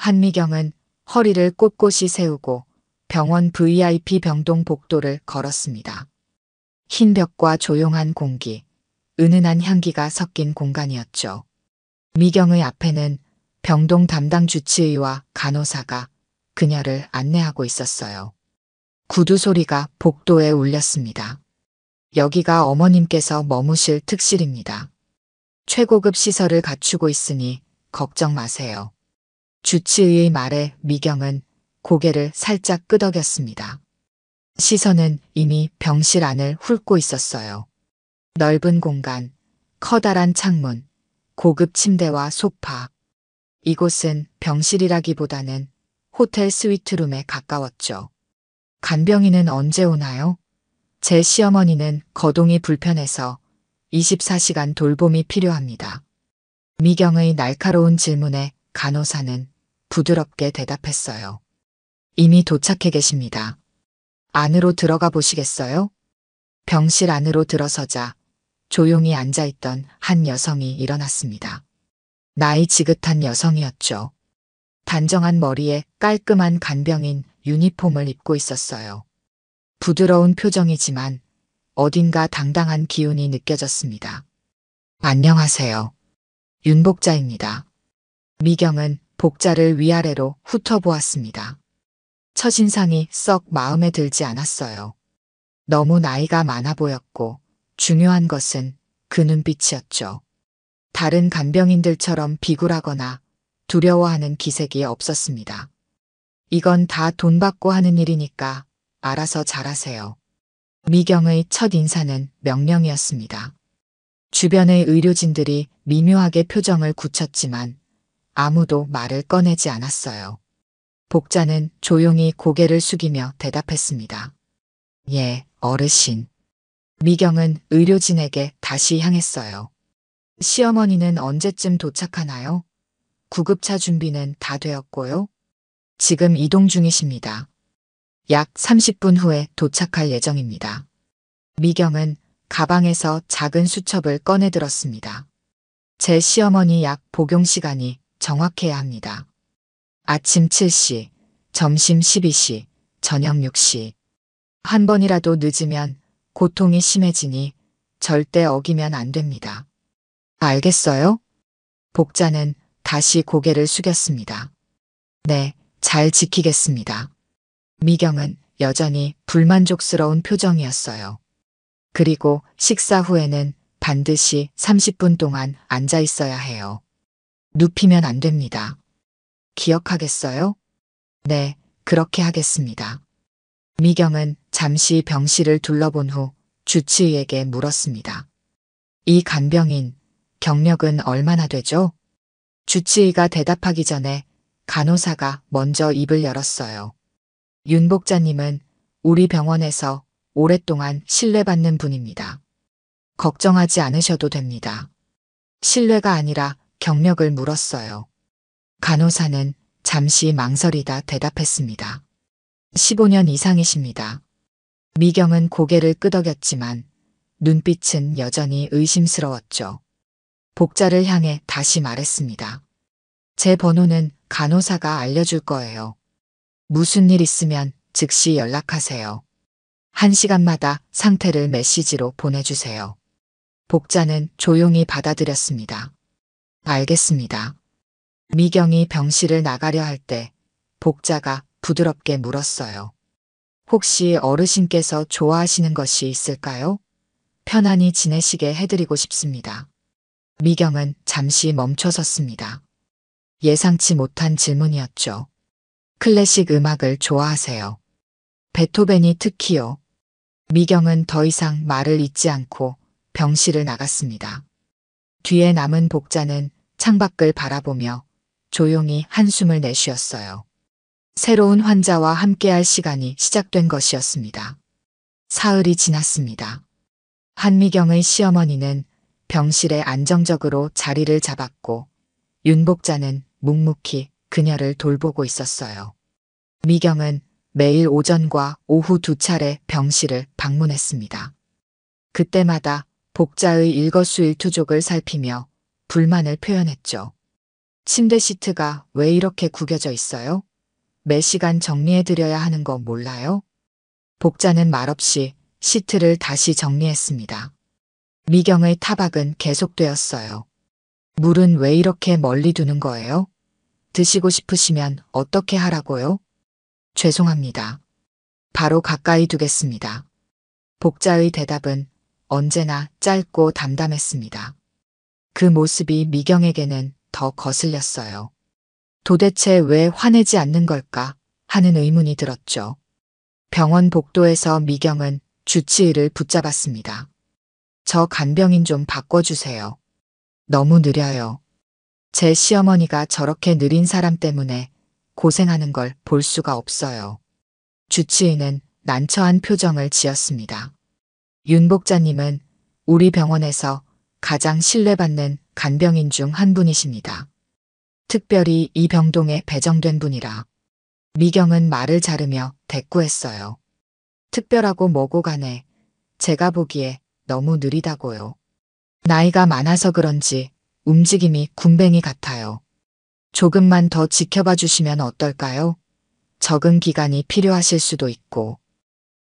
한미경은 허리를 꼿꼿이 세우고 병원 VIP 병동 복도를 걸었습니다. 흰 벽과 조용한 공기, 은은한 향기가 섞인 공간이었죠. 미경의 앞에는 병동 담당 주치의와 간호사가 그녀를 안내하고 있었어요. 구두 소리가 복도에 울렸습니다. 여기가 어머님께서 머무실 특실입니다. 최고급 시설을 갖추고 있으니 걱정 마세요. 주치의의 말에 미경은 고개를 살짝 끄덕였습니다. 시선은 이미 병실 안을 훑고 있었어요. 넓은 공간, 커다란 창문, 고급 침대와 소파. 이곳은 병실이라기보다는 호텔 스위트룸에 가까웠죠. 간병인은 언제 오나요? 제 시어머니는 거동이 불편해서 24시간 돌봄이 필요합니다. 미경의 날카로운 질문에 간호사는 부드럽게 대답했어요. 이미 도착해 계십니다. 안으로 들어가 보시겠어요? 병실 안으로 들어서자 조용히 앉아있던 한 여성이 일어났습니다. 나이 지긋한 여성이었죠. 단정한 머리에 깔끔한 간병인 유니폼을 입고 있었어요. 부드러운 표정이지만 어딘가 당당한 기운이 느껴졌습니다. 안녕하세요. 윤복자입니다. 미경은 복자를 위아래로 훑어보았습니다. 첫인상이 썩 마음에 들지 않았어요. 너무 나이가 많아 보였고 중요한 것은 그 눈빛이었죠. 다른 간병인들처럼 비굴하거나 두려워하는 기색이 없었습니다. 이건 다 돈 받고 하는 일이니까 알아서 잘하세요. 미경의 첫 인사는 명령이었습니다. 주변의 의료진들이 미묘하게 표정을 굳혔지만 아무도 말을 꺼내지 않았어요. 복자는 조용히 고개를 숙이며 대답했습니다. 예, 어르신. 미경은 의료진에게 다시 향했어요. 시어머니는 언제쯤 도착하나요? 구급차 준비는 다 되었고요. 지금 이동 중이십니다. 약 30분 후에 도착할 예정입니다. 미경은 가방에서 작은 수첩을 꺼내 들었습니다. 제 시어머니 약 복용 시간이 정확해야 합니다. 아침 7시, 점심 12시, 저녁 6시. 한 번이라도 늦으면 고통이 심해지니 절대 어기면 안 됩니다. 알겠어요? 복자는 다시 고개를 숙였습니다. 네, 잘 지키겠습니다. 미경은 여전히 불만족스러운 표정이었어요. 그리고 식사 후에는 반드시 30분 동안 앉아 있어야 해요. 눕히면 안 됩니다. 기억하겠어요? 네, 그렇게 하겠습니다. 미경은 잠시 병실을 둘러본 후 주치의에게 물었습니다. 이 간병인, 경력은 얼마나 되죠? 주치의가 대답하기 전에 간호사가 먼저 입을 열었어요. 윤복자님은 우리 병원에서 오랫동안 신뢰받는 분입니다. 걱정하지 않으셔도 됩니다. 신뢰가 아니라 경력을 물었어요. 간호사는 잠시 망설이다 대답했습니다. 15년 이상이십니다. 미경은 고개를 끄덕였지만 눈빛은 여전히 의심스러웠죠. 복자를 향해 다시 말했습니다. 제 번호는 간호사가 알려줄 거예요. 무슨 일 있으면 즉시 연락하세요. 1시간마다 상태를 메시지로 보내주세요. 복자는 조용히 받아들였습니다. 알겠습니다. 미경이 병실을 나가려 할 때 복자가 부드럽게 물었어요. 혹시 어르신께서 좋아하시는 것이 있을까요? 편안히 지내시게 해드리고 싶습니다. 미경은 잠시 멈춰섰습니다. 예상치 못한 질문이었죠. 클래식 음악을 좋아하세요. 베토벤이 특히요. 미경은 더 이상 말을 잇지 않고 병실을 나갔습니다. 뒤에 남은 복자는 창밖을 바라보며 조용히 한숨을 내쉬었어요. 새로운 환자와 함께할 시간이 시작된 것이었습니다. 사흘이 지났습니다. 한미경의 시어머니는 병실에 안정적으로 자리를 잡았고 윤복자는 묵묵히 그녀를 돌보고 있었어요. 미경은 매일 오전과 오후 2차례 병실을 방문했습니다. 그때마다 복자의 일거수일투족을 살피며 불만을 표현했죠. 침대 시트가 왜 이렇게 구겨져 있어요? 매 시간 정리해드려야 하는 거 몰라요? 복자는 말없이 시트를 다시 정리했습니다. 미경의 타박은 계속되었어요. 물은 왜 이렇게 멀리 두는 거예요? 드시고 싶으시면 어떻게 하라고요? 죄송합니다. 바로 가까이 두겠습니다. 복자의 대답은 언제나 짧고 담담했습니다. 그 모습이 미경에게는 더 거슬렸어요. 도대체 왜 화내지 않는 걸까 하는 의문이 들었죠. 병원 복도에서 미경은 주치의를 붙잡았습니다. 저 간병인 좀 바꿔주세요. 너무 느려요. 제 시어머니가 저렇게 느린 사람 때문에 고생하는 걸 볼 수가 없어요. 주치의는 난처한 표정을 지었습니다. 윤 복자님은 우리 병원에서 가장 신뢰받는 간병인 중 한 분이십니다. 특별히 이 병동에 배정된 분이라. 미경은 말을 자르며 대꾸했어요. 특별하고 뭐고 간에 제가 보기에 너무 느리다고요. 나이가 많아서 그런지 움직임이 군뱅이 같아요. 조금만 더 지켜봐 주시면 어떨까요? 적응 기간이 필요하실 수도 있고.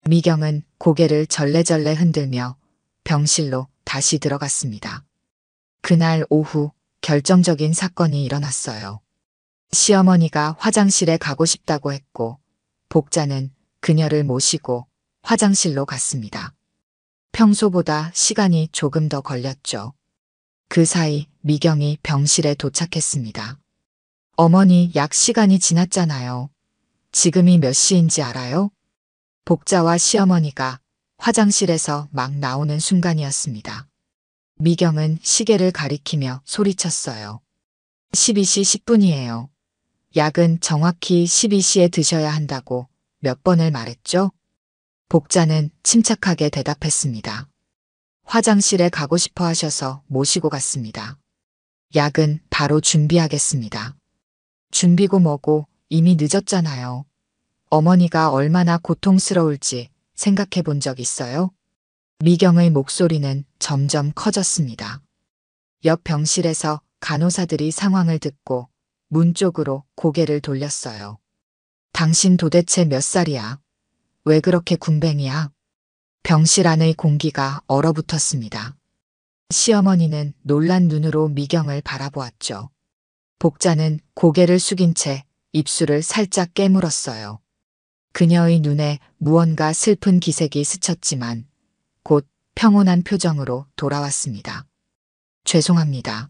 미경은 고개를 절레절레 흔들며 병실로 다시 들어갔습니다. 그날 오후 결정적인 사건이 일어났어요. 시어머니가 화장실에 가고 싶다고 했고 복자는 그녀를 모시고 화장실로 갔습니다. 평소보다 시간이 조금 더 걸렸죠. 그 사이 미경이 병실에 도착했습니다. 어머니 약 시간이 지났잖아요. 지금이 몇 시인지 알아요? 복자와 시어머니가 화장실에서 막 나오는 순간이었습니다. 미경은 시계를 가리키며 소리쳤어요. 12시 10분이에요. 약은 정확히 12시에 드셔야 한다고 몇 번을 말했죠? 복자는 침착하게 대답했습니다. 화장실에 가고 싶어 하셔서 모시고 갔습니다. 약은 바로 준비하겠습니다. 준비고 뭐고 이미 늦었잖아요. 어머니가 얼마나 고통스러울지 생각해 본 적 있어요? 미경의 목소리는 점점 커졌습니다. 옆 병실에서 간호사들이 상황을 듣고 문 쪽으로 고개를 돌렸어요. 당신 도대체 몇 살이야? 왜 그렇게 군뱅이야? 병실 안의 공기가 얼어붙었습니다. 시어머니는 놀란 눈으로 미경을 바라보았죠. 복자는 고개를 숙인 채 입술을 살짝 깨물었어요. 그녀의 눈에 무언가 슬픈 기색이 스쳤지만 곧 평온한 표정으로 돌아왔습니다. 죄송합니다.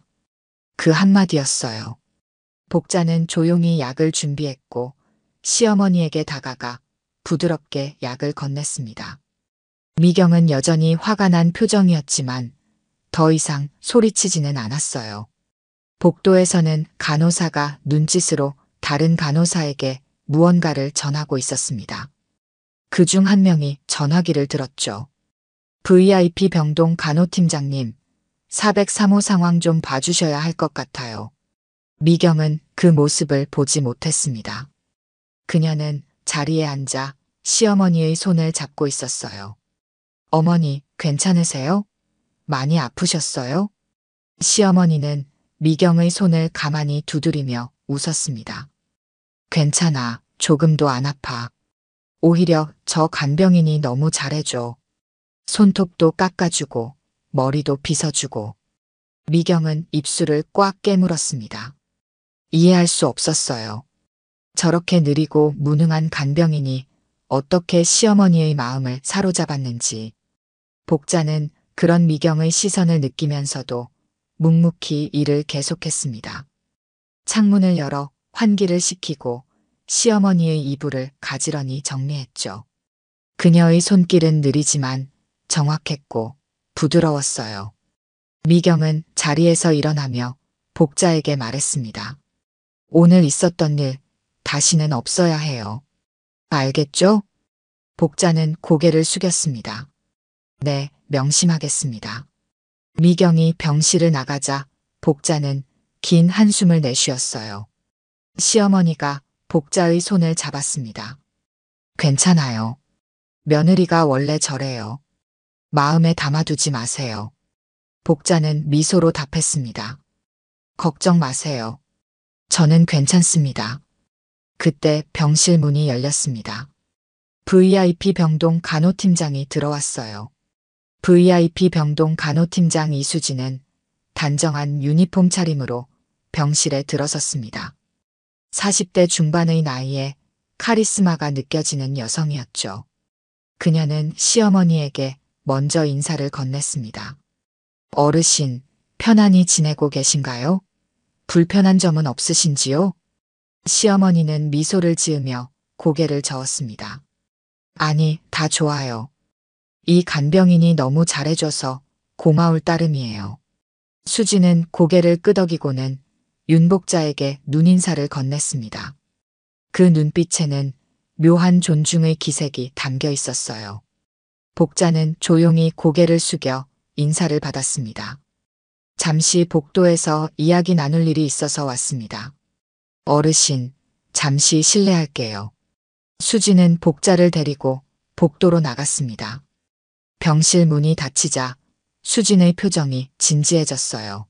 그 한마디였어요. 복자는 조용히 약을 준비했고 시어머니에게 다가가 부드럽게 약을 건넸습니다. 미경은 여전히 화가 난 표정이었지만 더 이상 소리치지는 않았어요. 복도에서는 간호사가 눈짓으로 다른 간호사에게 무언가를 전하고 있었습니다. 그중 한 명이 전화기를 들었죠. VIP 병동 간호팀장님, 403호 상황 좀 봐주셔야 할 것 같아요. 미경은 그 모습을 보지 못했습니다. 그녀는 자리에 앉아 시어머니의 손을 잡고 있었어요. 어머니, 괜찮으세요? 많이 아프셨어요? 시어머니는 미경의 손을 가만히 두드리며 웃었습니다. 괜찮아, 조금도 안 아파. 오히려 저 간병인이 너무 잘해줘. 손톱도 깎아주고 머리도 빗어주고. 미경은 입술을 꽉 깨물었습니다. 이해할 수 없었어요. 저렇게 느리고 무능한 간병인이 어떻게 시어머니의 마음을 사로잡았는지. 복자는 그런 미경의 시선을 느끼면서도 묵묵히 일을 계속했습니다. 창문을 열어 환기를 시키고 시어머니의 이불을 가지런히 정리했죠. 그녀의 손길은 느리지만 정확했고 부드러웠어요. 미경은 자리에서 일어나며 복자에게 말했습니다. 오늘 있었던 일 다시는 없어야 해요. 알겠죠? 복자는 고개를 숙였습니다. 네, 명심하겠습니다. 미경이 병실을 나가자 복자는 긴 한숨을 내쉬었어요. 시어머니가 복자의 손을 잡았습니다. 괜찮아요. 며느리가 원래 저래요. 마음에 담아두지 마세요. 복자는 미소로 답했습니다. 걱정 마세요. 저는 괜찮습니다. 그때 병실 문이 열렸습니다. VIP 병동 간호팀장이 들어왔어요. VIP 병동 간호팀장 이수진은 단정한 유니폼 차림으로 병실에 들어섰습니다. 40대 중반의 나이에 카리스마가 느껴지는 여성이었죠. 그녀는 시어머니에게 먼저 인사를 건넸습니다. 어르신, 편안히 지내고 계신가요? 불편한 점은 없으신지요? 시어머니는 미소를 지으며 고개를 저었습니다. 아니, 다 좋아요. 이 간병인이 너무 잘해줘서 고마울 따름이에요. 수지는 고개를 끄덕이고는 윤복자에게 눈인사를 건넸습니다. 그 눈빛에는 묘한 존중의 기색이 담겨 있었어요. 복자는 조용히 고개를 숙여 인사를 받았습니다. 잠시 복도에서 이야기 나눌 일이 있어서 왔습니다. 어르신, 잠시 실례할게요. 수지는 복자를 데리고 복도로 나갔습니다. 병실 문이 닫히자 수진의 표정이 진지해졌어요.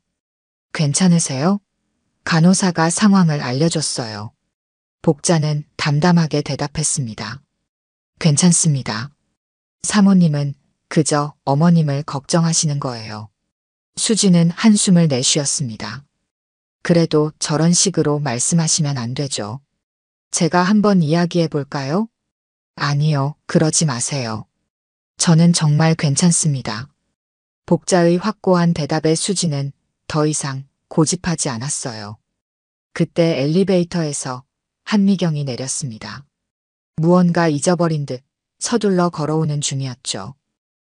괜찮으세요? 간호사가 상황을 알려줬어요. 복자는 담담하게 대답했습니다. 괜찮습니다. 사모님은 그저 어머님을 걱정하시는 거예요. 수지는 한숨을 내쉬었습니다. 그래도 저런 식으로 말씀하시면 안 되죠. 제가 한번 이야기해 볼까요? 아니요, 그러지 마세요. 저는 정말 괜찮습니다. 복자의 확고한 대답에 수지는 더 이상 고집하지 않았어요. 그때 엘리베이터에서 한미경이 내렸습니다. 무언가 잊어버린 듯 서둘러 걸어오는 중이었죠.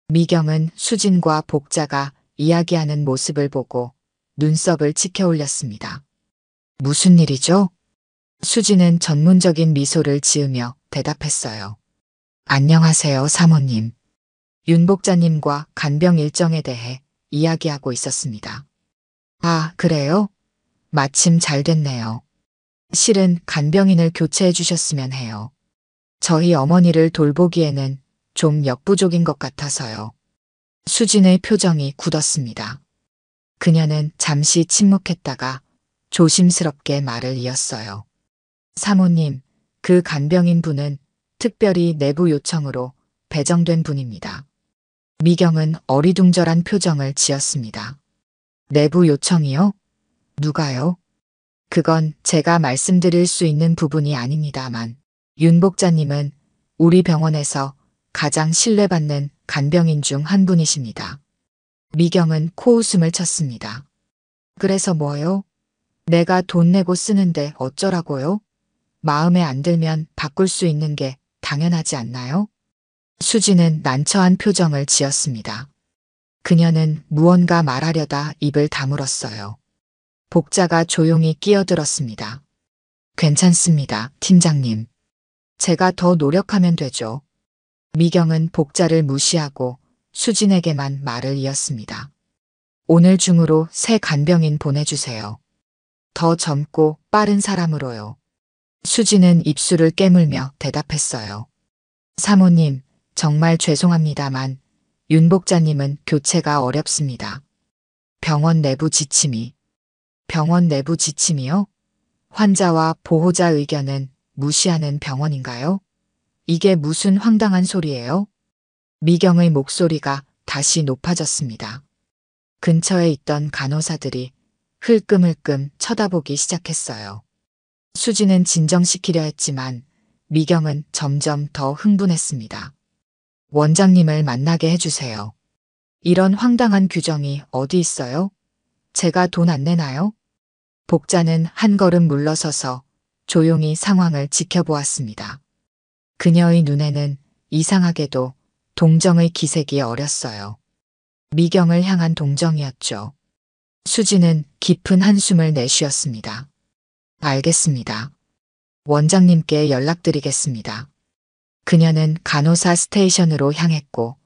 미경은 수진과 복자가 이야기하는 모습을 보고 눈썹을 치켜 올렸습니다. 무슨 일이죠? 수진은 전문적인 미소를 지으며 대답했어요. 안녕하세요, 사모님. 윤복자님과 간병 일정에 대해 이야기하고 있었습니다. 아, 그래요? 마침 잘 됐네요. 실은 간병인을 교체해 주셨으면 해요. 저희 어머니를 돌보기에는 좀 역부족인 것 같아서요. 수진의 표정이 굳었습니다. 그녀는 잠시 침묵했다가 조심스럽게 말을 이었어요. 사모님, 그 간병인 분은 특별히 내부 요청으로 배정된 분입니다. 미경은 어리둥절한 표정을 지었습니다. 내부 요청이요? 누가요? 그건 제가 말씀드릴 수 있는 부분이 아닙니다만, 윤복자님은 우리 병원에서 가장 신뢰받는 간병인 중 한 분이십니다. 미경은 코웃음을 쳤습니다. 그래서 뭐요? 내가 돈 내고 쓰는데 어쩌라고요? 마음에 안 들면 바꿀 수 있는 게 당연하지 않나요? 수지는 난처한 표정을 지었습니다. 그녀는 무언가 말하려다 입을 다물었어요. 복자가 조용히 끼어들었습니다. 괜찮습니다, 팀장님. 제가 더 노력하면 되죠. 미경은 복자를 무시하고 수진에게만 말을 이었습니다. 오늘 중으로 새 간병인 보내주세요. 더 젊고 빠른 사람으로요. 수진은 입술을 깨물며 대답했어요. 사모님, 정말 죄송합니다만 윤복자님은 교체가 어렵습니다. 병원 내부 지침이요? 환자와 보호자 의견은 무시하는 병원인가요? 이게 무슨 황당한 소리예요? 미경의 목소리가 다시 높아졌습니다. 근처에 있던 간호사들이 흘끔흘끔 쳐다보기 시작했어요. 수지는 진정시키려 했지만 미경은 점점 더 흥분했습니다. 원장님을 만나게 해주세요. 이런 황당한 규정이 어디 있어요? 제가 돈 안 내나요? 복자는 한 걸음 물러서서 조용히 상황을 지켜보았습니다. 그녀의 눈에는 이상하게도 동정의 기색이 어렸어요. 미경을 향한 동정이었죠. 수지는 깊은 한숨을 내쉬었습니다. 알겠습니다. 원장님께 연락드리겠습니다. 그녀는 간호사 스테이션으로 향했고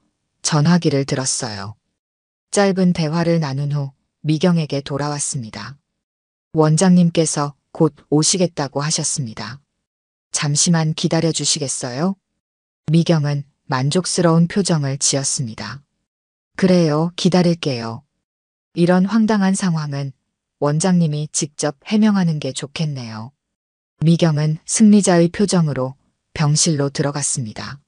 전화기를 들었어요. 짧은 대화를 나눈 후 미경에게 돌아왔습니다. 원장님께서 곧 오시겠다고 하셨습니다. 잠시만 기다려 주시겠어요? 미경은 만족스러운 표정을 지었습니다. 그래요, 기다릴게요. 이런 황당한 상황은 원장님이 직접 해명하는 게 좋겠네요. 미경은 승리자의 표정으로 병실로 들어갔습니다.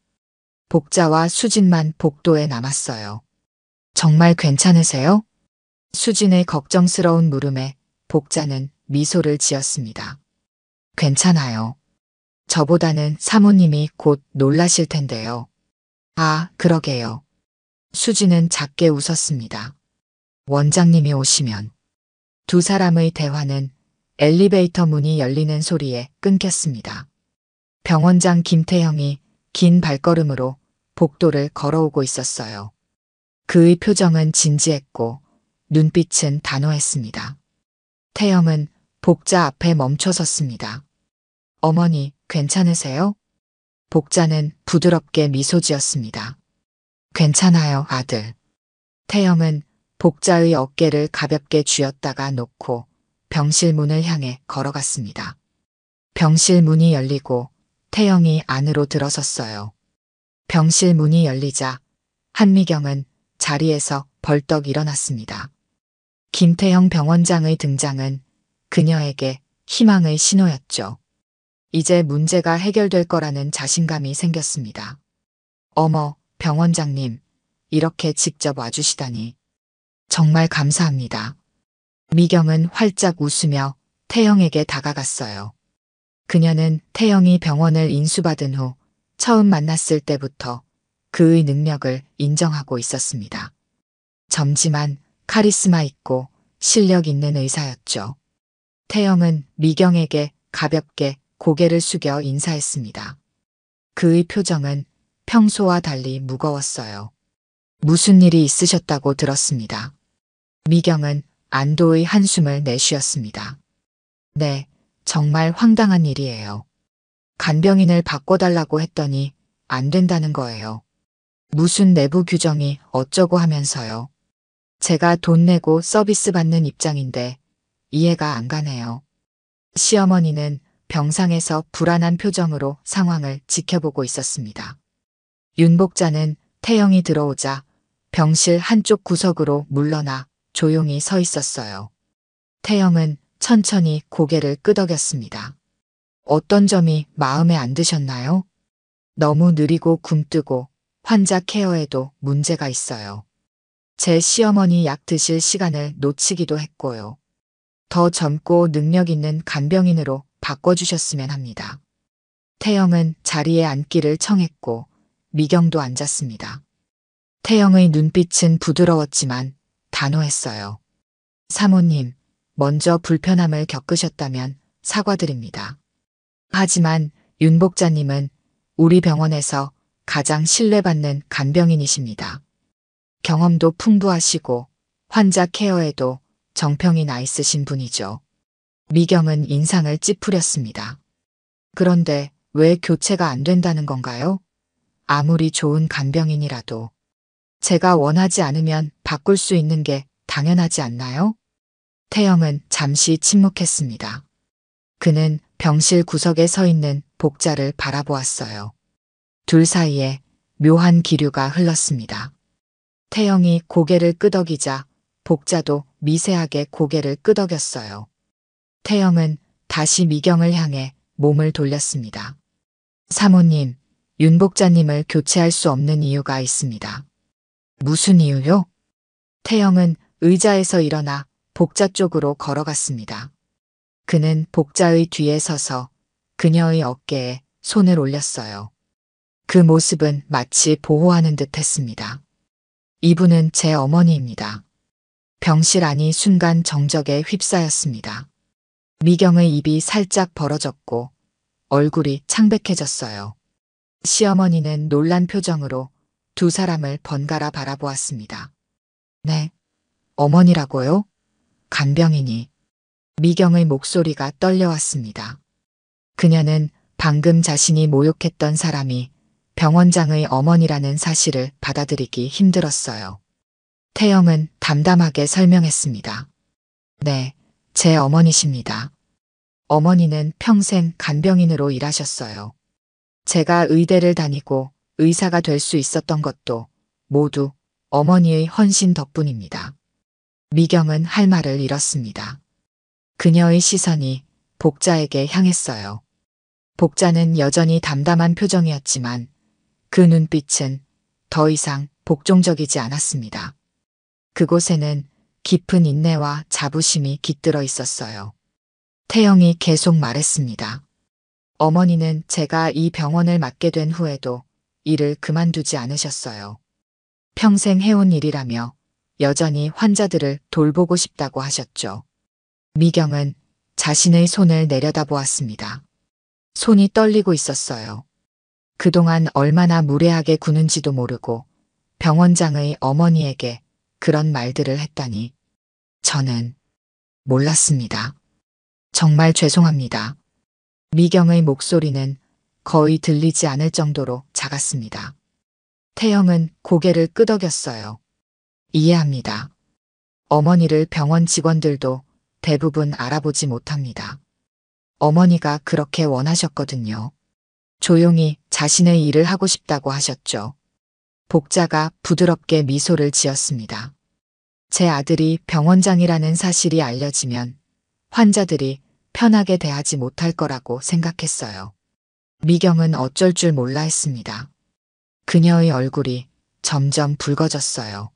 복자와 수진만 복도에 남았어요. 정말 괜찮으세요? 수진의 걱정스러운 물음에 복자는 미소를 지었습니다. 괜찮아요. 저보다는 사모님이 곧 놀라실 텐데요. 아, 그러게요. 수진은 작게 웃었습니다. 원장님이 오시면. 두 사람의 대화는 엘리베이터 문이 열리는 소리에 끊겼습니다. 병원장 김태형이 긴 발걸음으로 복도를 걸어오고 있었어요. 그의 표정은 진지했고 눈빛은 단호했습니다. 태형은 복자 앞에 멈춰 섰습니다. 어머니, 괜찮으세요? 복자는 부드럽게 미소 지었습니다. 괜찮아요, 아들. 태형은 복자의 어깨를 가볍게 쥐었다가 놓고 병실 문을 향해 걸어갔습니다. 병실 문이 열리고 태형이 안으로 들어섰어요. 병실 문이 열리자 한미경은 자리에서 벌떡 일어났습니다. 김태형 병원장의 등장은 그녀에게 희망의 신호였죠. 이제 문제가 해결될 거라는 자신감이 생겼습니다. 어머, 병원장님, 이렇게 직접 와주시다니. 정말 감사합니다. 미경은 활짝 웃으며 태영에게 다가갔어요. 그녀는 태영이 병원을 인수받은 후 처음 만났을 때부터 그의 능력을 인정하고 있었습니다. 젊지만 카리스마 있고 실력 있는 의사였죠. 태영은 미경에게 가볍게 고개를 숙여 인사했습니다. 그의 표정은 평소와 달리 무거웠어요. 무슨 일이 있으셨다고 들었습니다. 미경은 안도의 한숨을 내쉬었습니다. 네, 정말 황당한 일이에요. 간병인을 바꿔달라고 했더니 안 된다는 거예요. 무슨 내부 규정이 어쩌고 하면서요. 제가 돈 내고 서비스 받는 입장인데 이해가 안 가네요. 시어머니는 병상에서 불안한 표정으로 상황을 지켜보고 있었습니다. 윤복자는 태영이 들어오자 병실 한쪽 구석으로 물러나 조용히 서 있었어요. 태영은 천천히 고개를 끄덕였습니다. 어떤 점이 마음에 안 드셨나요? 너무 느리고 굼뜨고 환자 케어에도 문제가 있어요. 제 시어머니 약 드실 시간을 놓치기도 했고요. 더 젊고 능력 있는 간병인으로 바꿔주셨으면 합니다. 태영은 자리에 앉기를 청했고 미경도 앉았습니다. 태영의 눈빛은 부드러웠지만 단호했어요. 사모님, 먼저 불편함을 겪으셨다면 사과드립니다. 하지만 윤복자님은 우리 병원에서 가장 신뢰받는 간병인이십니다. 경험도 풍부하시고 환자 케어에도 정평이 나 있으신 분이죠. 미경은 인상을 찌푸렸습니다. 그런데 왜 교체가 안 된다는 건가요? 아무리 좋은 간병인이라도 제가 원하지 않으면 바꿀 수 있는 게 당연하지 않나요? 태영은 잠시 침묵했습니다. 그는 병실 구석에 서 있는 복자를 바라보았어요. 둘 사이에 묘한 기류가 흘렀습니다. 태영이 고개를 끄덕이자 복자도 미세하게 고개를 끄덕였어요. 태영은 다시 미경을 향해 몸을 돌렸습니다. 사모님, 윤복자님을 교체할 수 없는 이유가 있습니다. 무슨 이유요? 태영은 의자에서 일어나 복자 쪽으로 걸어갔습니다. 그는 복자의 뒤에 서서 그녀의 어깨에 손을 올렸어요. 그 모습은 마치 보호하는 듯 했습니다. 이분은 제 어머니입니다. 병실 안이 순간 정적에 휩싸였습니다. 미경의 입이 살짝 벌어졌고 얼굴이 창백해졌어요. 시어머니는 놀란 표정으로 두 사람을 번갈아 바라보았습니다. 네, 어머니라고요? 간병인이. 미경의 목소리가 떨려왔습니다. 그녀는 방금 자신이 모욕했던 사람이 병원장의 어머니라는 사실을 받아들이기 힘들었어요. 태영은 담담하게 설명했습니다. 네, 제 어머니십니다. 어머니는 평생 간병인으로 일하셨어요. 제가 의대를 다니고 의사가 될 수 있었던 것도 모두 어머니의 헌신 덕분입니다. 미경은 할 말을 잃었습니다. 그녀의 시선이 복자에게 향했어요. 복자는 여전히 담담한 표정이었지만 그 눈빛은 더 이상 복종적이지 않았습니다. 그곳에는 깊은 인내와 자부심이 깃들어 있었어요. 태영이 계속 말했습니다. 어머니는 제가 이 병원을 맡게 된 후에도 일을 그만두지 않으셨어요. 평생 해온 일이라며 여전히 환자들을 돌보고 싶다고 하셨죠. 미경은 자신의 손을 내려다보았습니다. 손이 떨리고 있었어요. 그동안 얼마나 무례하게 구는지도 모르고 병원장의 어머니에게 그런 말들을 했다니. 저는 몰랐습니다. 정말 죄송합니다. 미경의 목소리는 거의 들리지 않을 정도로 작았습니다. 태영은 고개를 끄덕였어요. 이해합니다. 어머니를 병원 직원들도 대부분 알아보지 못합니다. 어머니가 그렇게 원하셨거든요. 조용히 자신의 일을 하고 싶다고 하셨죠. 복자가 부드럽게 미소를 지었습니다. 제 아들이 병원장이라는 사실이 알려지면 환자들이 편하게 대하지 못할 거라고 생각했어요. 미경은 어쩔 줄 몰라 했습니다. 그녀의 얼굴이 점점 붉어졌어요.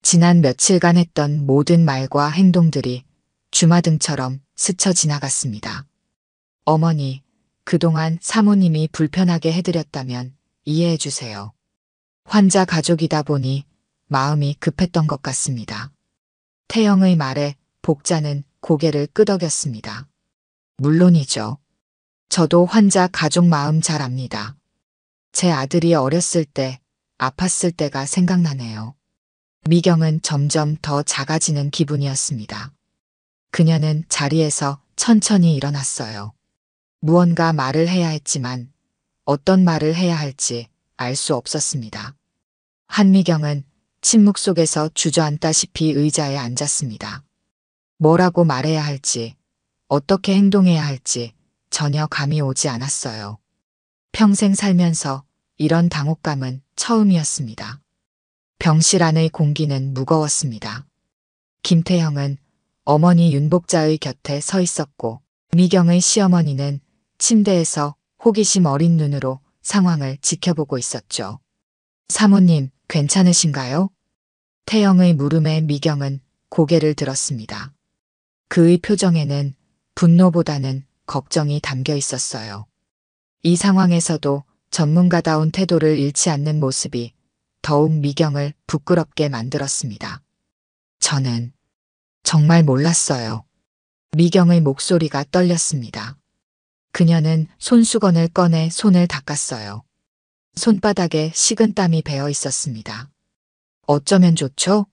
지난 며칠간 했던 모든 말과 행동들이 주마등처럼 스쳐 지나갔습니다. 어머니, 그동안 사모님이 불편하게 해드렸다면 이해해 주세요. 환자 가족이다 보니 마음이 급했던 것 같습니다. 태영의 말에 복자는 고개를 끄덕였습니다. 물론이죠. 저도 환자 가족 마음 잘 압니다. 제 아들이 어렸을 때 아팠을 때가 생각나네요. 미경은 점점 더 작아지는 기분이었습니다. 그녀는 자리에서 천천히 일어났어요. 무언가 말을 해야 했지만 어떤 말을 해야 할지 알 수 없었습니다. 한미경은 침묵 속에서 주저앉다시피 의자에 앉았습니다. 뭐라고 말해야 할지, 어떻게 행동해야 할지 전혀 감이 오지 않았어요. 평생 살면서 이런 당혹감은 처음이었습니다. 병실 안의 공기는 무거웠습니다. 김태형은 어머니 윤복자의 곁에 서 있었고 미경의 시어머니는 침대에서 호기심 어린 눈으로 상황을 지켜보고 있었죠. 사모님, 괜찮으신가요? 태영의 물음에 미경은 고개를 들었습니다. 그의 표정에는 분노보다는 걱정이 담겨 있었어요. 이 상황에서도 전문가다운 태도를 잃지 않는 모습이 더욱 미경을 부끄럽게 만들었습니다. 저는 정말 몰랐어요. 미경의 목소리가 떨렸습니다. 그녀는 손수건을 꺼내 손을 닦았어요. 손바닥에 식은땀이 배어 있었습니다. 어쩌면 좋죠?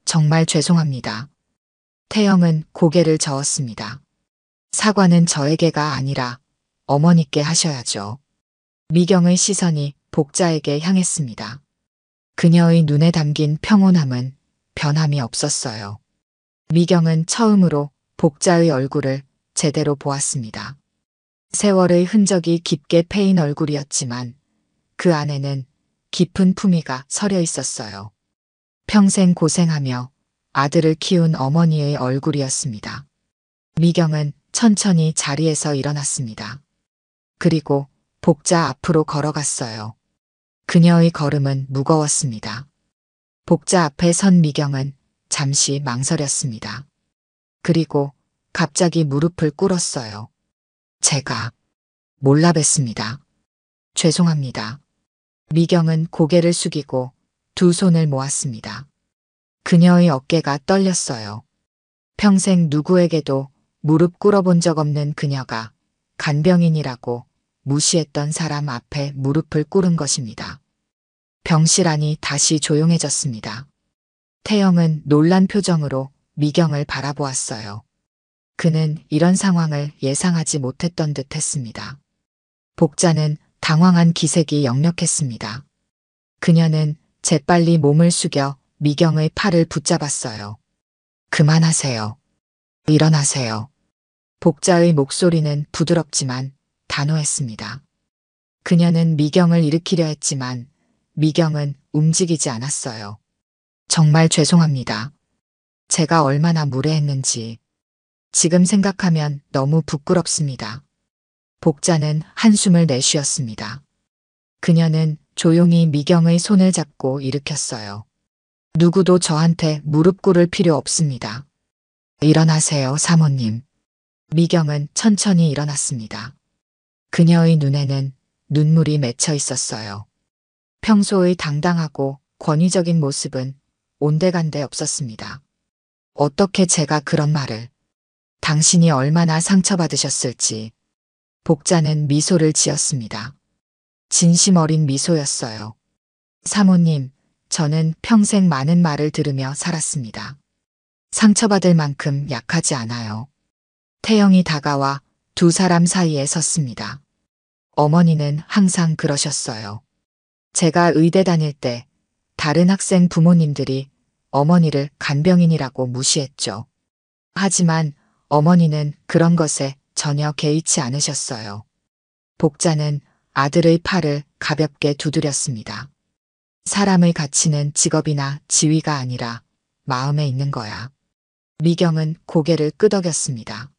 정말 죄송합니다. 태영은 고개를 저었습니다. 사과는 저에게가 아니라 어머니께 하셔야죠. 미경의 시선이 복자에게 향했습니다. 그녀의 눈에 담긴 평온함은 변함이 없었어요. 미경은 처음으로 복자의 얼굴을 제대로 보았습니다. 세월의 흔적이 깊게 패인 얼굴이었지만 그 안에는 깊은 품위가 서려 있었어요. 평생 고생하며 아들을 키운 어머니의 얼굴이었습니다. 미경은 천천히 자리에서 일어났습니다. 그리고 복자 앞으로 걸어갔어요. 그녀의 걸음은 무거웠습니다. 복자 앞에 선 미경은 잠시 망설였습니다. 그리고 갑자기 무릎을 꿇었어요. 제가 몰라 뵀습니다. 죄송합니다. 미경은 고개를 숙이고 두 손을 모았습니다. 그녀의 어깨가 떨렸어요. 평생 누구에게도 무릎 꿇어본 적 없는 그녀가 간병인이라고 무시했던 사람 앞에 무릎을 꿇은 것입니다. 병실 안이 다시 조용해졌습니다. 태영은 놀란 표정으로 미경을 바라보았어요. 그는 이런 상황을 예상하지 못했던 듯 했습니다. 복자는 당황한 기색이 역력했습니다. 그녀는 재빨리 몸을 숙여 미경의 팔을 붙잡았어요. 그만하세요. 일어나세요. 복자의 목소리는 부드럽지만 단호했습니다. 그녀는 미경을 일으키려 했지만 미경은 움직이지 않았어요. 정말 죄송합니다. 제가 얼마나 무례했는지. 지금 생각하면 너무 부끄럽습니다. 복자는 한숨을 내쉬었습니다. 그녀는 조용히 미경의 손을 잡고 일으켰어요. 누구도 저한테 무릎 꿇을 필요 없습니다. 일어나세요, 사모님. 미경은 천천히 일어났습니다. 그녀의 눈에는 눈물이 맺혀 있었어요. 평소의 당당하고 권위적인 모습은 온데간데 없었습니다. 어떻게 제가 그런 말을. 당신이 얼마나 상처받으셨을지. 복자는 미소를 지었습니다. 진심 어린 미소였어요. 사모님, 저는 평생 많은 말을 들으며 살았습니다. 상처받을 만큼 약하지 않아요. 태영이 다가와 두 사람 사이에 섰습니다. 어머니는 항상 그러셨어요. 제가 의대 다닐 때 다른 학생 부모님들이 어머니를 간병인이라고 무시했죠. 하지만 어머니는 그런 것에 전혀 개의치 않으셨어요. 복자는 아들의 팔을 가볍게 두드렸습니다. 사람의 가치는 직업이나 지위가 아니라 마음에 있는 거야. 미경은 고개를 끄덕였습니다.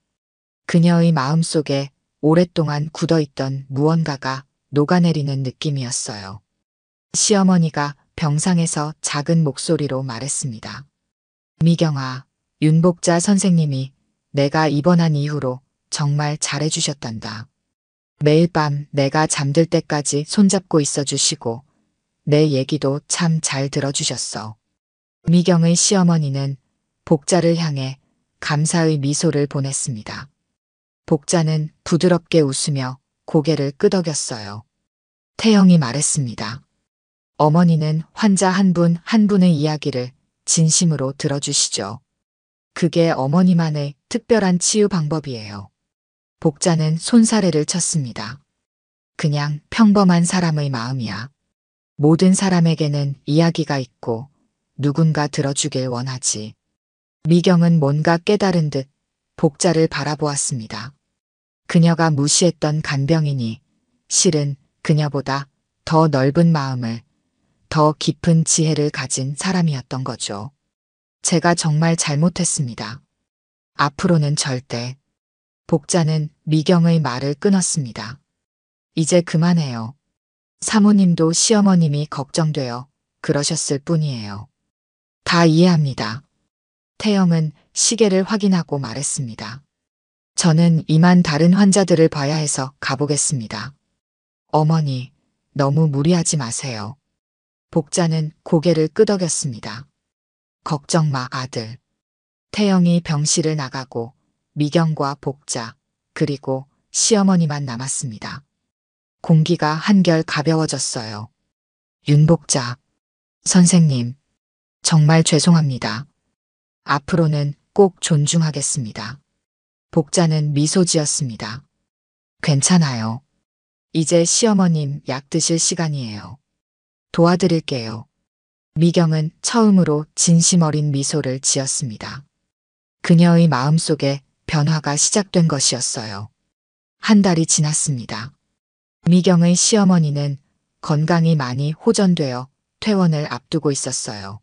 그녀의 마음속에 오랫동안 굳어있던 무언가가 녹아내리는 느낌이었어요. 시어머니가 병상에서 작은 목소리로 말했습니다. 미경아, 윤복자 선생님이 내가 입원한 이후로 정말 잘해주셨단다. 매일 밤 내가 잠들 때까지 손잡고 있어주시고 내 얘기도 참 잘 들어주셨어. 미경의 시어머니는 복자를 향해 감사의 미소를 보냈습니다. 복자는 부드럽게 웃으며 고개를 끄덕였어요. 태영이 말했습니다. 어머니는 환자 한 분 한 분의 이야기를 진심으로 들어주시죠. 그게 어머니만의 특별한 치유 방법이에요. 복자는 손사래를 쳤습니다. 그냥 평범한 사람의 마음이야. 모든 사람에게는 이야기가 있고 누군가 들어주길 원하지. 미경은 뭔가 깨달은 듯 복자를 바라보았습니다. 그녀가 무시했던 간병인이 실은 그녀보다 더 넓은 마음을, 더 깊은 지혜를 가진 사람이었던 거죠. 제가 정말 잘못했습니다. 앞으로는 절대. 복자는 미경의 말을 끊었습니다. 이제 그만해요. 사모님도 시어머님이 걱정되어 그러셨을 뿐이에요. 다 이해합니다. 태영은 시계를 확인하고 말했습니다. 저는 이만 다른 환자들을 봐야 해서 가보겠습니다. 어머니, 너무 무리하지 마세요. 복자는 고개를 끄덕였습니다. 걱정 마, 아들. 태영이 병실을 나가고 미경과 복자, 그리고 시어머니만 남았습니다. 공기가 한결 가벼워졌어요. 윤복자, 선생님, 정말 죄송합니다. 앞으로는 꼭 존중하겠습니다. 복자는 미소 지었습니다. 괜찮아요. 이제 시어머님 약 드실 시간이에요. 도와드릴게요. 미경은 처음으로 진심 어린 미소를 지었습니다. 그녀의 마음속에 변화가 시작된 것이었어요. 한 달이 지났습니다. 미경의 시어머니는 건강이 많이 호전되어 퇴원을 앞두고 있었어요.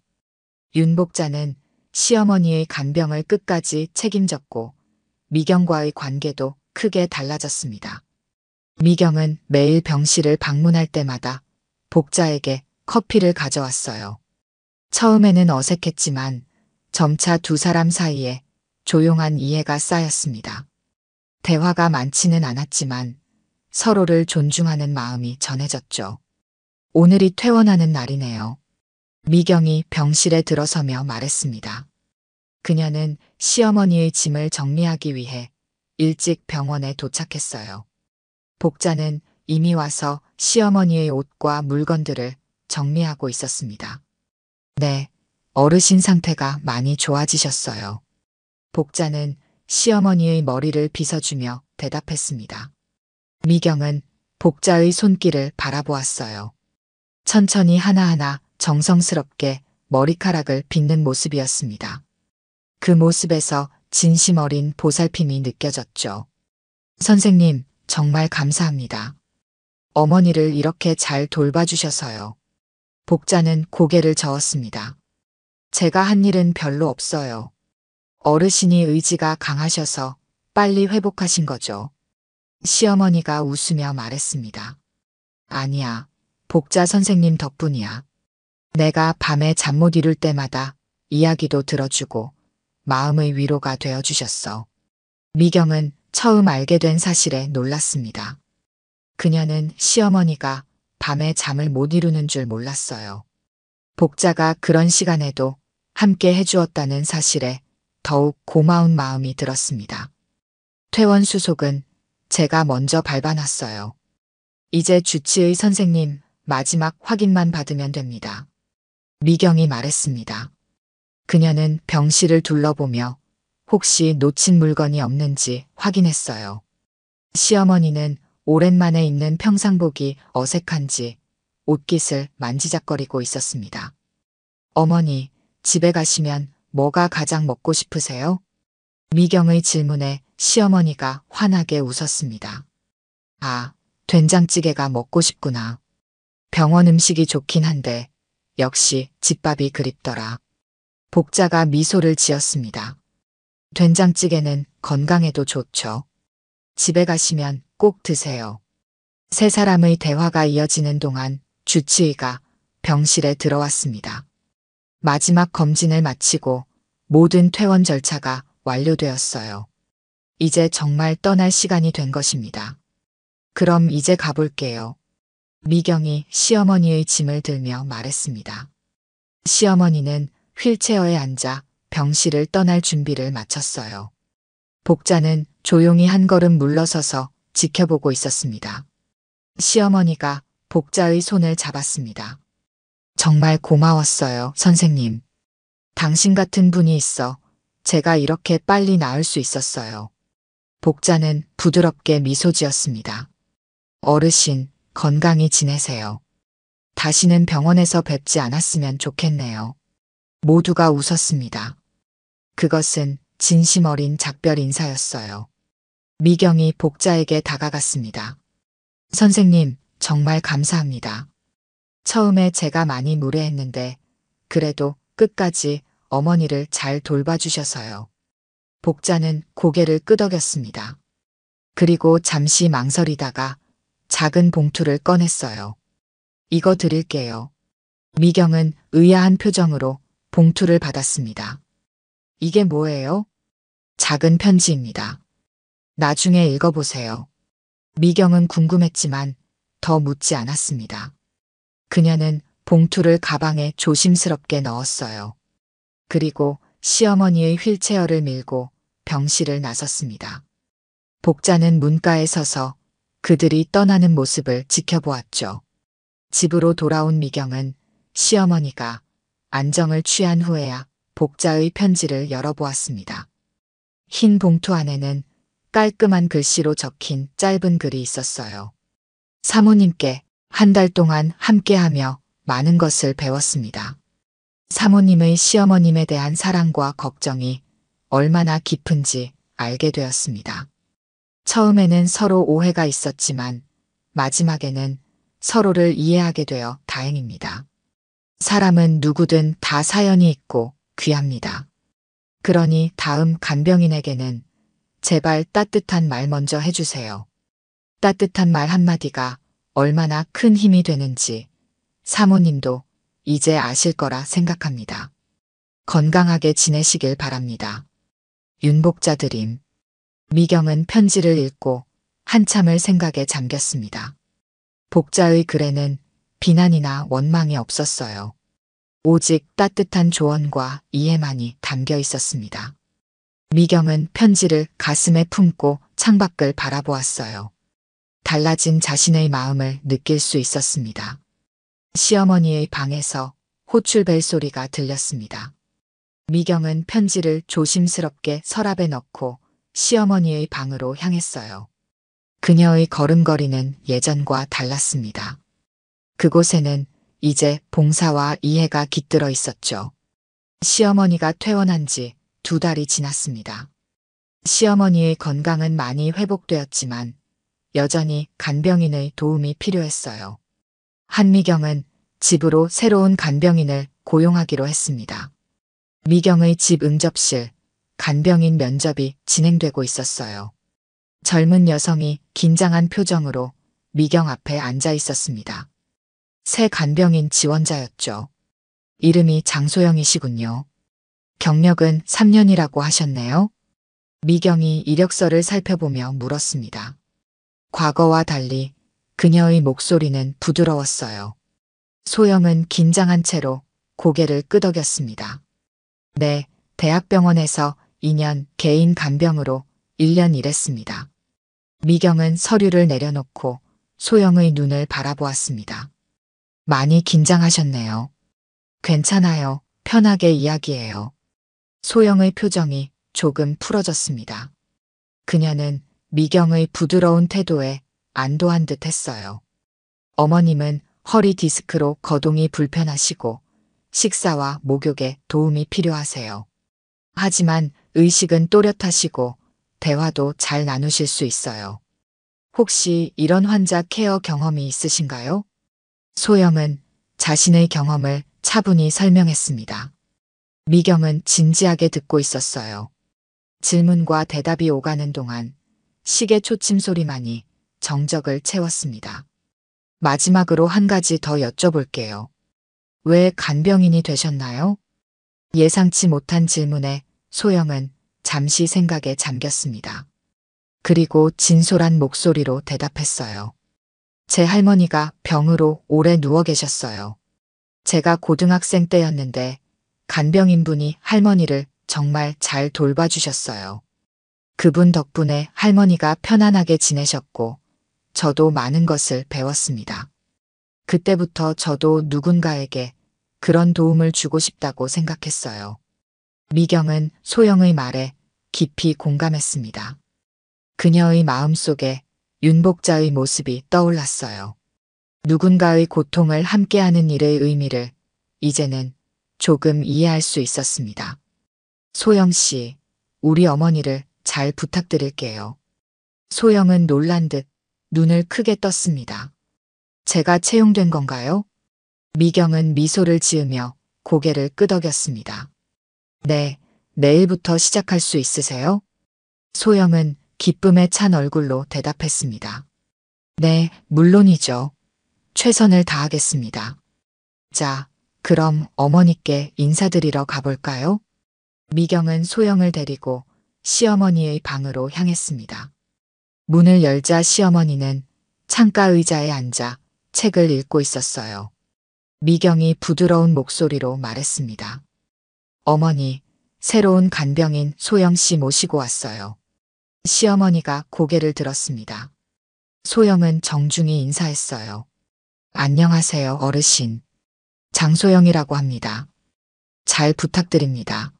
윤복자는 시어머니의 간병을 끝까지 책임졌고 미경과의 관계도 크게 달라졌습니다. 미경은 매일 병실을 방문할 때마다 복자에게 커피를 가져왔어요. 처음에는 어색했지만 점차 두 사람 사이에 조용한 이해가 쌓였습니다. 대화가 많지는 않았지만 서로를 존중하는 마음이 전해졌죠. 오늘이 퇴원하는 날이네요. 미경이 병실에 들어서며 말했습니다. 그녀는 시어머니의 짐을 정리하기 위해 일찍 병원에 도착했어요. 복자는 이미 와서 시어머니의 옷과 물건들을 정리하고 있었습니다. 네, 어르신 상태가 많이 좋아지셨어요. 복자는 시어머니의 머리를 빗어주며 대답했습니다. 미경은 복자의 손길을 바라보았어요. 천천히 하나하나 정성스럽게 머리카락을 빗는 모습이었습니다. 그 모습에서 진심 어린 보살핌이 느껴졌죠. 선생님, 정말 감사합니다. 어머니를 이렇게 잘 돌봐주셔서요. 복자는 고개를 저었습니다. 제가 한 일은 별로 없어요. 어르신이 의지가 강하셔서 빨리 회복하신 거죠. 시어머니가 웃으며 말했습니다. 아니야. 복자 선생님 덕분이야. 내가 밤에 잠 못 이룰 때마다 이야기도 들어주고 마음의 위로가 되어주셨어. 미경은 처음 알게 된 사실에 놀랐습니다. 그녀는 시어머니가 밤에 잠을 못 이루는 줄 몰랐어요. 복자가 그런 시간에도 함께 해주었다는 사실에 더욱 고마운 마음이 들었습니다. 퇴원 수속은 제가 먼저 밟아놨어요. 이제 주치의 선생님 마지막 확인만 받으면 됩니다. 미경이 말했습니다. 그녀는 병실을 둘러보며 혹시 놓친 물건이 없는지 확인했어요. 시어머니는 오랜만에 입는 평상복이 어색한지 옷깃을 만지작거리고 있었습니다. 어머니, 집에 가시면 뭐가 가장 먹고 싶으세요? 미경의 질문에 시어머니가 환하게 웃었습니다. 아, 된장찌개가 먹고 싶구나. 병원 음식이 좋긴 한데 역시 집밥이 그립더라. 복자가 미소를 지었습니다. 된장찌개는 건강에도 좋죠. 집에 가시면 꼭 드세요. 세 사람의 대화가 이어지는 동안 주치의가 병실에 들어왔습니다. 마지막 검진을 마치고 모든 퇴원 절차가 완료되었어요. 이제 정말 떠날 시간이 된 것입니다. 그럼 이제 가볼게요. 미경이 시어머니의 짐을 들며 말했습니다. 시어머니는 휠체어에 앉아 병실을 떠날 준비를 마쳤어요. 복자는 조용히 한 걸음 물러서서 지켜보고 있었습니다. 시어머니가 복자의 손을 잡았습니다. 정말 고마웠어요, 선생님. 당신 같은 분이 있어 제가 이렇게 빨리 나을 수 있었어요. 복자는 부드럽게 미소 지었습니다. 어르신, 건강히 지내세요. 다시는 병원에서 뵙지 않았으면 좋겠네요. 모두가 웃었습니다. 그것은 진심 어린 작별 인사였어요. 미경이 복자에게 다가갔습니다. 선생님, 정말 감사합니다. 처음에 제가 많이 무례했는데 그래도 끝까지 어머니를 잘 돌봐주셔서요. 복자는 고개를 끄덕였습니다. 그리고 잠시 망설이다가 작은 봉투를 꺼냈어요. 이거 드릴게요. 미경은 의아한 표정으로 봉투를 받았습니다. 이게 뭐예요? 작은 편지입니다. 나중에 읽어보세요. 미경은 궁금했지만 더 묻지 않았습니다. 그녀는 봉투를 가방에 조심스럽게 넣었어요. 그리고 시어머니의 휠체어를 밀고 병실을 나섰습니다. 복자는 문가에 서서 그들이 떠나는 모습을 지켜보았죠. 집으로 돌아온 미경은 시어머니가 안정을 취한 후에야 복자의 편지를 열어보았습니다. 흰 봉투 안에는 깔끔한 글씨로 적힌 짧은 글이 있었어요. 사모님께 한 달 동안 함께하며 많은 것을 배웠습니다. 사모님의 시어머님에 대한 사랑과 걱정이 얼마나 깊은지 알게 되었습니다. 처음에는 서로 오해가 있었지만 마지막에는 서로를 이해하게 되어 다행입니다. 사람은 누구든 다 사연이 있고 귀합니다. 그러니 다음 간병인에게는 제발 따뜻한 말 먼저 해주세요. 따뜻한 말 한마디가 얼마나 큰 힘이 되는지 사모님도 이제 아실 거라 생각합니다. 건강하게 지내시길 바랍니다. 윤복자 드림. 미경은 편지를 읽고 한참을 생각에 잠겼습니다. 복자의 글에는 비난이나 원망이 없었어요. 오직 따뜻한 조언과 이해만이 담겨 있었습니다. 미경은 편지를 가슴에 품고 창밖을 바라보았어요. 달라진 자신의 마음을 느낄 수 있었습니다. 시어머니의 방에서 호출벨 소리가 들렸습니다. 미경은 편지를 조심스럽게 서랍에 넣고 시어머니의 방으로 향했어요. 그녀의 걸음걸이는 예전과 달랐습니다. 그곳에는 이제 봉사와 이해가 깃들어 있었죠. 시어머니가 퇴원한 지 2달이 지났습니다. 시어머니의 건강은 많이 회복되었지만 여전히 간병인의 도움이 필요했어요. 한미경은 집으로 새로운 간병인을 고용하기로 했습니다. 미경의 집 응접실, 간병인 면접이 진행되고 있었어요. 젊은 여성이 긴장한 표정으로 미경 앞에 앉아 있었습니다. 새 간병인 지원자였죠. 이름이 장소영이시군요. 경력은 3년이라고 하셨네요. 미경이 이력서를 살펴보며 물었습니다. 과거와 달리 그녀의 목소리는 부드러웠어요. 소영은 긴장한 채로 고개를 끄덕였습니다. 네, 대학병원에서 2년 개인 간병으로 1년 일했습니다. 미경은 서류를 내려놓고 소영의 눈을 바라보았습니다. 많이 긴장하셨네요. 괜찮아요. 편하게 이야기해요. 소영의 표정이 조금 풀어졌습니다. 그녀는 미경의 부드러운 태도에 안도한 듯 했어요. 어머님은 허리 디스크로 거동이 불편하시고 식사와 목욕에 도움이 필요하세요. 하지만 의식은 또렷하시고 대화도 잘 나누실 수 있어요. 혹시 이런 환자 케어 경험이 있으신가요? 소영은 자신의 경험을 차분히 설명했습니다. 미경은 진지하게 듣고 있었어요. 질문과 대답이 오가는 동안 시계 초침 소리만이 정적을 채웠습니다. 마지막으로 한 가지 더 여쭤볼게요. 왜 간병인이 되셨나요? 예상치 못한 질문에 소영은 잠시 생각에 잠겼습니다. 그리고 진솔한 목소리로 대답했어요. 제 할머니가 병으로 오래 누워 계셨어요. 제가 고등학생 때였는데 간병인분이 할머니를 정말 잘 돌봐주셨어요. 그분 덕분에 할머니가 편안하게 지내셨고 저도 많은 것을 배웠습니다. 그때부터 저도 누군가에게 그런 도움을 주고 싶다고 생각했어요. 미경은 소영의 말에 깊이 공감했습니다. 그녀의 마음속에 윤복자의 모습이 떠올랐어요. 누군가의 고통을 함께하는 일의 의미를 이제는 조금 이해할 수 있었습니다. 소영 씨, 우리 어머니를 잘 부탁드릴게요. 소영은 놀란 듯 눈을 크게 떴습니다. 제가 채용된 건가요? 미경은 미소를 지으며 고개를 끄덕였습니다. 네, 내일부터 시작할 수 있으세요? 소영은 기쁨에 찬 얼굴로 대답했습니다. 네, 물론이죠. 최선을 다하겠습니다. 자, 그럼 어머니께 인사드리러 가볼까요? 미경은 소영을 데리고 시어머니의 방으로 향했습니다. 문을 열자 시어머니는 창가 의자에 앉아 책을 읽고 있었어요. 미경이 부드러운 목소리로 말했습니다. 어머니, 새로운 간병인 소영 씨 모시고 왔어요. 시어머니가 고개를 들었습니다. 소영은 정중히 인사했어요. 안녕하세요, 어르신. 장소영이라고 합니다. 잘 부탁드립니다.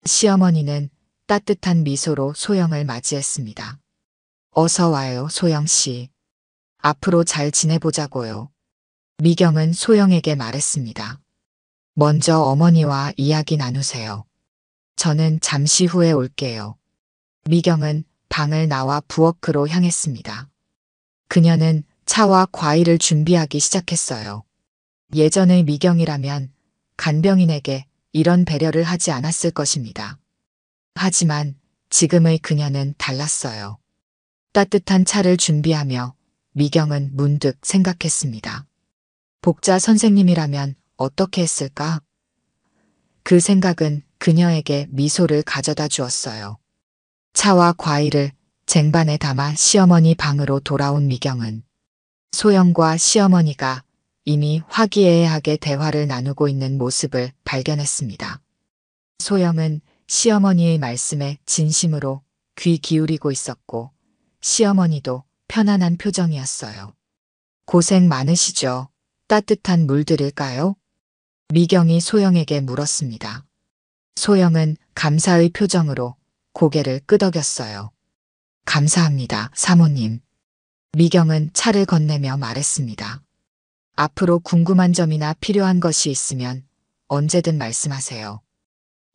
시어머니는 따뜻한 미소로 소영을 맞이했습니다. 어서 와요, 소영 씨. 앞으로 잘 지내보자고요. 미경은 소영에게 말했습니다. 먼저 어머니와 이야기 나누세요. 저는 잠시 후에 올게요. 미경은 방을 나와 부엌으로 향했습니다. 그녀는 차와 과일을 준비하기 시작했어요. 예전의 미경이라면 간병인에게 이런 배려를 하지 않았을 것입니다. 하지만 지금의 그녀는 달랐어요. 따뜻한 차를 준비하며 미경은 문득 생각했습니다. 복자 선생님이라면 어떻게 했을까? 그 생각은 그녀에게 미소를 가져다 주었어요. 차와 과일을 쟁반에 담아 시어머니 방으로 돌아온 미경은 소영과 시어머니가 이미 화기애애하게 대화를 나누고 있는 모습을 발견했습니다. 소영은 시어머니의 말씀에 진심으로 귀 기울이고 있었고 시어머니도 편안한 표정이었어요. 고생 많으시죠? 따뜻한 물 드릴까요? 미경이 소영에게 물었습니다. 소영은 감사의 표정으로 고개를 끄덕였어요. 감사합니다, 사모님. 미경은 차를 건네며 말했습니다. 앞으로 궁금한 점이나 필요한 것이 있으면 언제든 말씀하세요.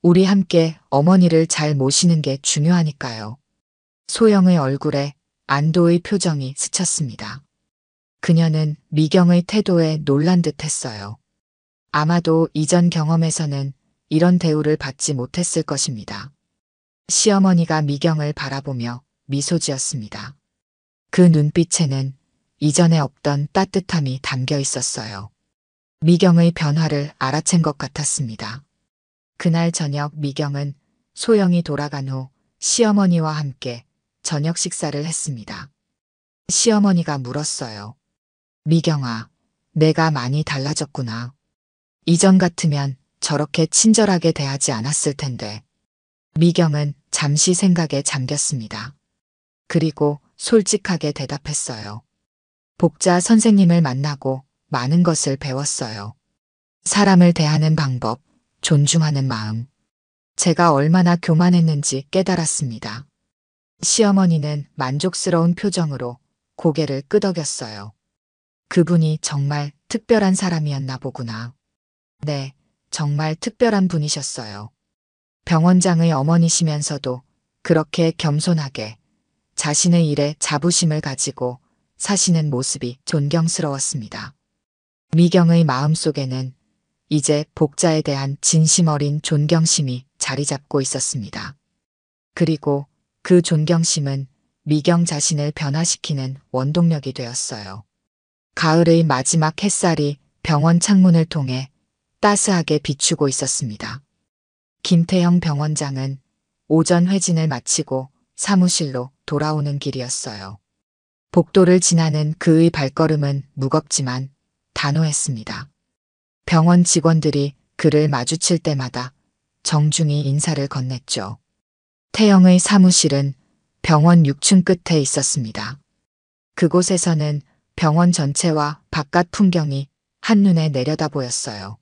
우리 함께 어머니를 잘 모시는 게 중요하니까요. 소영의 얼굴에 안도의 표정이 스쳤습니다. 그녀는 미경의 태도에 놀란 듯 했어요. 아마도 이전 경험에서는 이런 대우를 받지 못했을 것입니다. 시어머니가 미경을 바라보며 미소 지었습니다. 그 눈빛에는 이전에 없던 따뜻함이 담겨 있었어요. 미경의 변화를 알아챈 것 같았습니다. 그날 저녁 미경은 소영이 돌아간 후 시어머니와 함께 저녁 식사를 했습니다. 시어머니가 물었어요. 미경아, 내가 많이 달라졌구나. 이전 같으면 저렇게 친절하게 대하지 않았을 텐데. 미경은 잠시 생각에 잠겼습니다. 그리고 솔직하게 대답했어요. 복자 선생님을 만나고 많은 것을 배웠어요. 사람을 대하는 방법, 존중하는 마음. 제가 얼마나 교만했는지 깨달았습니다. 시어머니는 만족스러운 표정으로 고개를 끄덕였어요. 그분이 정말 특별한 사람이었나 보구나. 네, 정말 특별한 분이셨어요. 병원장의 어머니시면서도 그렇게 겸손하게 자신의 일에 자부심을 가지고 사시는 모습이 존경스러웠습니다. 미경의 마음속에는 이제 복자에 대한 진심 어린 존경심이 자리 잡고 있었습니다. 그리고 그 존경심은 미경 자신을 변화시키는 원동력이 되었어요. 가을의 마지막 햇살이 병원 창문을 통해 따스하게 비추고 있었습니다. 김태형 병원장은 오전 회진을 마치고 사무실로 돌아오는 길이었어요. 복도를 지나는 그의 발걸음은 무겁지만 단호했습니다. 병원 직원들이 그를 마주칠 때마다 정중히 인사를 건넸죠. 태형의 사무실은 병원 6층 끝에 있었습니다. 그곳에서는 병원 전체와 바깥 풍경이 한눈에 내려다 보였어요.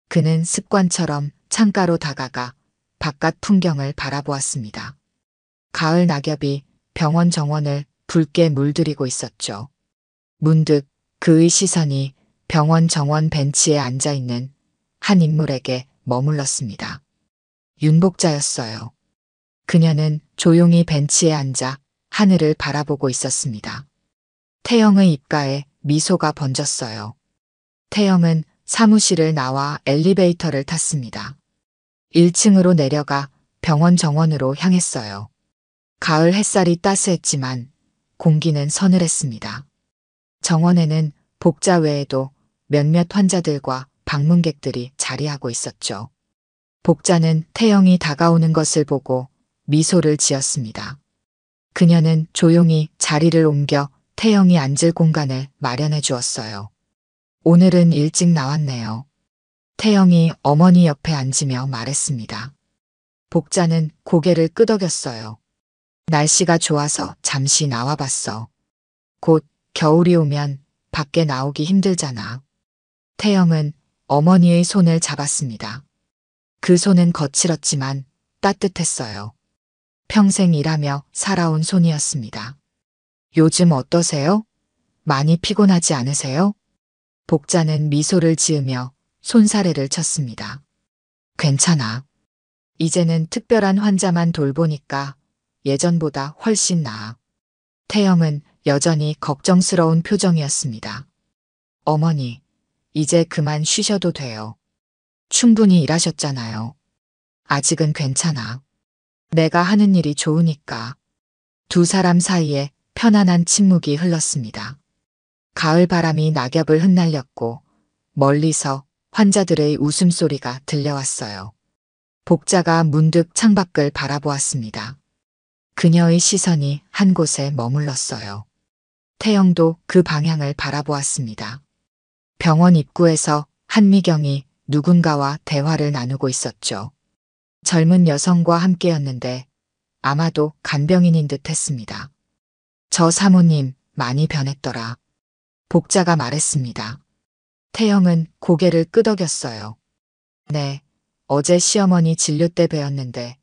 그는 습관처럼 창가로 다가가 바깥 풍경을 바라보았습니다. 가을 낙엽이 병원 정원을 붉게 물들이고 있었죠. 문득 그의 시선이 병원 정원 벤치에 앉아있는 한 인물에게 머물렀습니다. 윤복자였어요. 그녀는 조용히 벤치에 앉아 하늘을 바라보고 있었습니다. 태영의 입가에 미소가 번졌어요. 태영은 사무실을 나와 엘리베이터를 탔습니다. 1층으로 내려가 병원 정원으로 향했어요. 가을 햇살이 따스했지만 공기는 서늘했습니다. 정원에는 복자 외에도 몇몇 환자들과 방문객들이 자리하고 있었죠. 복자는 태영이 다가오는 것을 보고 미소를 지었습니다. 그녀는 조용히 자리를 옮겨 태영이 앉을 공간을 마련해 주었어요. 오늘은 일찍 나왔네요. 태영이 어머니 옆에 앉으며 말했습니다. 복자는 고개를 끄덕였어요. 날씨가 좋아서 잠시 나와봤어. 곧 겨울이 오면 밖에 나오기 힘들잖아. 태영은 어머니의 손을 잡았습니다. 그 손은 거칠었지만 따뜻했어요. 평생 일하며 살아온 손이었습니다. 요즘 어떠세요? 많이 피곤하지 않으세요? 복자는 미소를 지으며 손사래를 쳤습니다. 괜찮아. 이제는 특별한 환자만 돌보니까 예전보다 훨씬 나아. 태영은 여전히 걱정스러운 표정이었습니다. 어머니, 이제 그만 쉬셔도 돼요. 충분히 일하셨잖아요. 아직은 괜찮아. 내가 하는 일이 좋으니까. 두 사람 사이에 편안한 침묵이 흘렀습니다. 가을 바람이 낙엽을 흩날렸고 멀리서 환자들의 웃음소리가 들려왔어요. 복자가 문득 창밖을 바라보았습니다. 그녀의 시선이 한 곳에 머물렀어요. 태영도 그 방향을 바라보았습니다. 병원 입구에서 한미경이 누군가와 대화를 나누고 있었죠. 젊은 여성과 함께였는데 아마도 간병인인 듯 했습니다. 저 사모님 많이 변했더라. 복자가 말했습니다. 태영은 고개를 끄덕였어요. 네, 어제 시어머니 진료 때 뵈었는데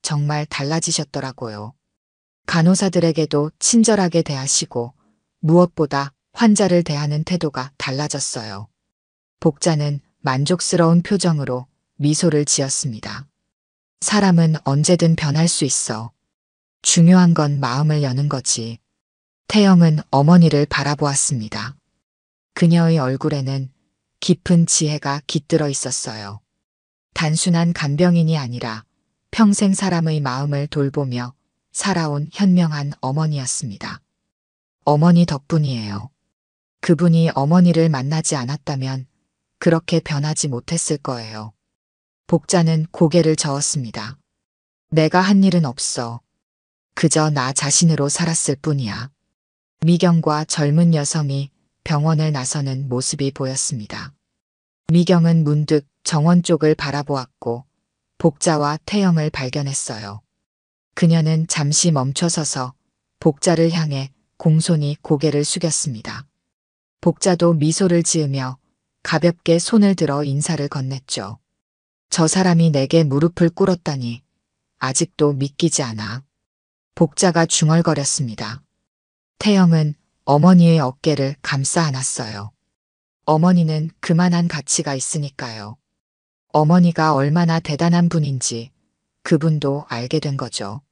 정말 달라지셨더라고요. 간호사들에게도 친절하게 대하시고 무엇보다 환자를 대하는 태도가 달라졌어요. 복자는 만족스러운 표정으로 미소를 지었습니다. 사람은 언제든 변할 수 있어. 중요한 건 마음을 여는 거지. 태영은 어머니를 바라보았습니다. 그녀의 얼굴에는 깊은 지혜가 깃들어 있었어요. 단순한 간병인이 아니라 평생 사람의 마음을 돌보며 살아온 현명한 어머니였습니다. 어머니 덕분이에요. 그분이 어머니를 만나지 않았다면 그렇게 변하지 못했을 거예요. 복자는 고개를 저었습니다. 내가 한 일은 없어. 그저 나 자신으로 살았을 뿐이야. 미경과 젊은 여성이 병원을 나서는 모습이 보였습니다. 미경은 문득 정원 쪽을 바라보았고 복자와 태영을 발견했어요. 그녀는 잠시 멈춰서서 복자를 향해 공손히 고개를 숙였습니다. 복자도 미소를 지으며 가볍게 손을 들어 인사를 건넸죠. 저 사람이 내게 무릎을 꿇었다니 아직도 믿기지 않아. 복자가 중얼거렸습니다. 태영은 어머니의 어깨를 감싸 안았어요. 어머니는 그만한 가치가 있으니까요. 어머니가 얼마나 대단한 분인지 그분도 알게 된 거죠.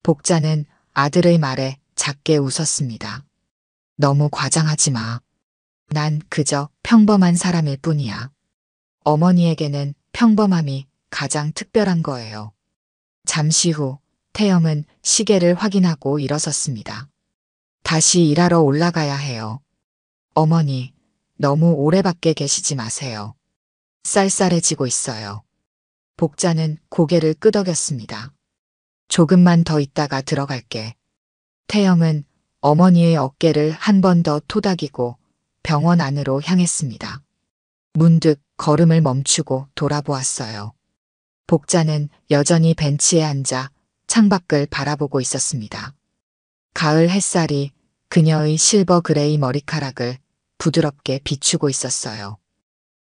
복자는 아들의 말에 작게 웃었습니다. 너무 과장하지 마. 난 그저 평범한 사람일 뿐이야. 어머니에게는 평범함이 가장 특별한 거예요. 잠시 후 태영은 시계를 확인하고 일어섰습니다. 다시 일하러 올라가야 해요. 어머니, 너무 오래 밖에 계시지 마세요. 쌀쌀해지고 있어요. 복자는 고개를 끄덕였습니다. 조금만 더 있다가 들어갈게. 태영은 어머니의 어깨를 한 번 더 토닥이고 병원 안으로 향했습니다. 문득 걸음을 멈추고 돌아보았어요. 복자는 여전히 벤치에 앉아 창밖을 바라보고 있었습니다. 가을 햇살이 그녀의 실버 그레이 머리카락을 부드럽게 비추고 있었어요.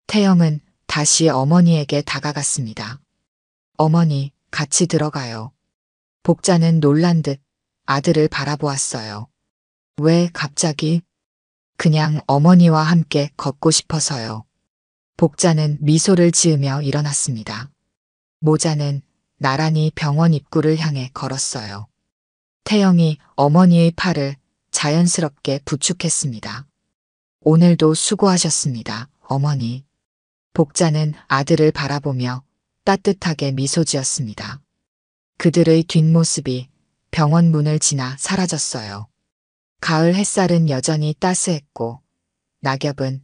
태영은 다시 어머니에게 다가갔습니다. 어머니, 같이 들어가요. 복자는 놀란 듯 아들을 바라보았어요. 왜 갑자기? 그냥 어머니와 함께 걷고 싶어서요. 복자는 미소를 지으며 일어났습니다. 모자는 나란히 병원 입구를 향해 걸었어요. 태영이 어머니의 팔을 자연스럽게 부축했습니다. 오늘도 수고하셨습니다, 어머니. 복자는 아들을 바라보며 따뜻하게 미소 지었습니다. 그들의 뒷모습이 병원 문을 지나 사라졌어요. 가을 햇살은 여전히 따스했고 낙엽은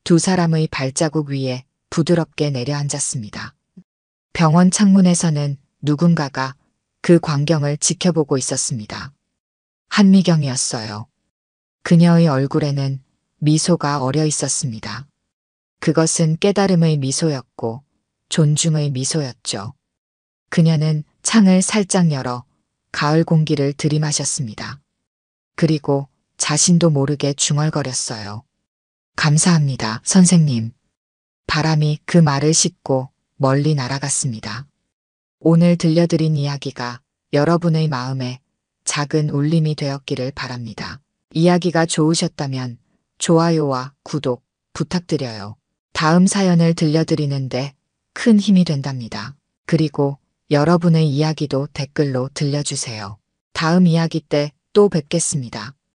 두 사람의 발자국 위에 부드럽게 내려앉았습니다. 병원 창문에서는 누군가가 그 광경을 지켜보고 있었습니다. 한미경이었어요. 그녀의 얼굴에는 미소가 어려 있었습니다. 그것은 깨달음의 미소였고 존중의 미소였죠. 그녀는 창을 살짝 열어 가을 공기를 들이마셨습니다. 그리고 자신도 모르게 중얼거렸어요. 감사합니다, 선생님. 바람이 그 말을 싣고 멀리 날아갔습니다. 오늘 들려드린 이야기가 여러분의 마음에 작은 울림이 되었기를 바랍니다. 이야기가 좋으셨다면 좋아요와 구독 부탁드려요. 다음 사연을 들려드리는데 큰 힘이 된답니다. 그리고 여러분의 이야기도 댓글로 들려주세요. 다음 이야기 때 또 뵙겠습니다.